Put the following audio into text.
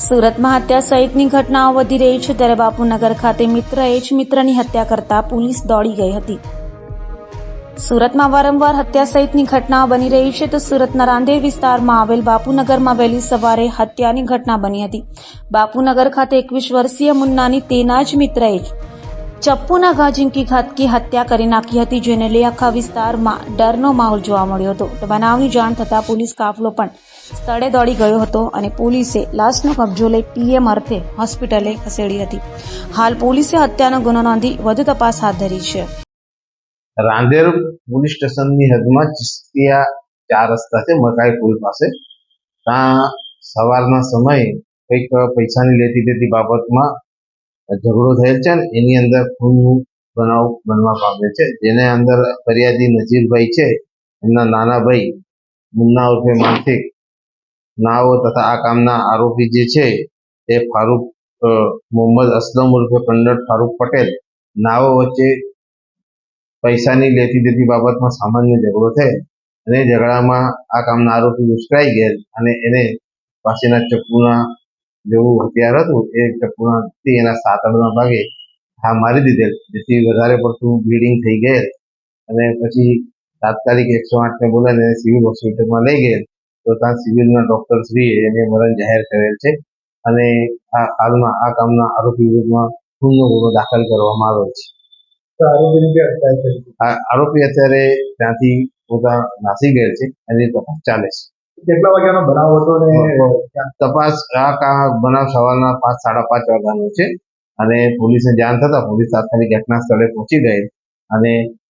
સુરતમાં હત્યા સહિતની ઘટનાઓ વધી રહી છે ત્યારે બાપુનગર ખાતે મિત્રએ જ મિત્રની હત્યા કરતા પોલીસ દોડી ગઈ હતી। સુરતમાં વારંવાર હત્યા સહિતની ઘટનાઓ બની રહી છે તો સુરતના રાંદેર વિસ્તારમાં આવેલ બાપુનગરમાં વહેલી સવારે હત્યાની ઘટના બની હતી। બાપુનગર ખાતે 21 વર્ષીય મુન્નાની તેના જ મિત્રએ ચપ્પુના ઘા ઝીંકી ઘાતકી હત્યા કરી નાખી હતી, જેને લઈ આખા વિસ્તારમાં ડરનો માહોલ જોવા મળ્યો હતો। તો બનાવની જાણ થતાં પોલીસ કાફલો પણ સ્થળે દોડી ગયો હતો અને પોલીસે લાશનો કબજો લઈ પીએમ અર્થે હોસ્પિટલે ખસેડી હતી। હાલ પોલીસે હત્યાનો ગુનો નોંધી વધુ તપાસ હાથ ધરી છે। રાંદેર પોલીસ સ્ટેશનની હદમાં ચિસ્તિયા 4 રસ્તા છે, મકાઈ પુલ પાસે। ત્યાં સવારના સમયે કંઈક પૈસાની લેતી દેતી બાબતમાં ઝઘડો થયેલ છે ને એની અંદર ખૂનનું બનાવ બનવા પામેલ છે, જેને અંદર ફરિયાદી નજીરભાઈ છે, એમના નાના ભાઈ મુન્ના ઉર્ફે માનસિક નાઓ તથા આ કામના આરોપી જે છે એ ફારૂક મોહમ્મદ અસલમ ઉર્ફે કંડર ફારૂક પટેલ નાઓ વચ્ચે પૈસાની લેતી દેતી બાબતમાં સામાન્ય ઝઘડો થયેલ અને ઝઘડામાં આ કામના આરોપી ઉશ્કેરાઈ ગયેલ અને એને પાસેના ચપ્પુના જેવું હથિયાર હતું એ ચપ્પુના એના સાતડના ભાગે ઘા મારી દીધેલ, જેથી વધારે પડતું બ્લીડિંગ થઈ ગયેલ અને પછી તાત્કાલિક 108ને બોલાવીને સિવિલ હોસ્પિટલમાં લઈ ગયેલ તો ત્યાં સિવિલના ડૉક્ટર શ્રીએ એને મરણ જાહેર કરેલ છે અને હાલમાં આ કામના આરોપી વિરુદ્ધમાં ખૂનનો ગુનો દાખલ કરવામાં આવેલ છે। આરોપી અત્યારે ત્યાંથી પોતા નાસી ગયેલ છે અને તપાસ ચાલે છે। કેટલા વાગ્યાનો બનાવ હતો ને તપાસ આ બનાવ સવારના 5 સાડા 5 વાગ્યાનો છે અને પોલીસને જાણ થતા પોલીસ તાત્કાલિક ઘટના સ્થળે પહોંચી ગઈ અને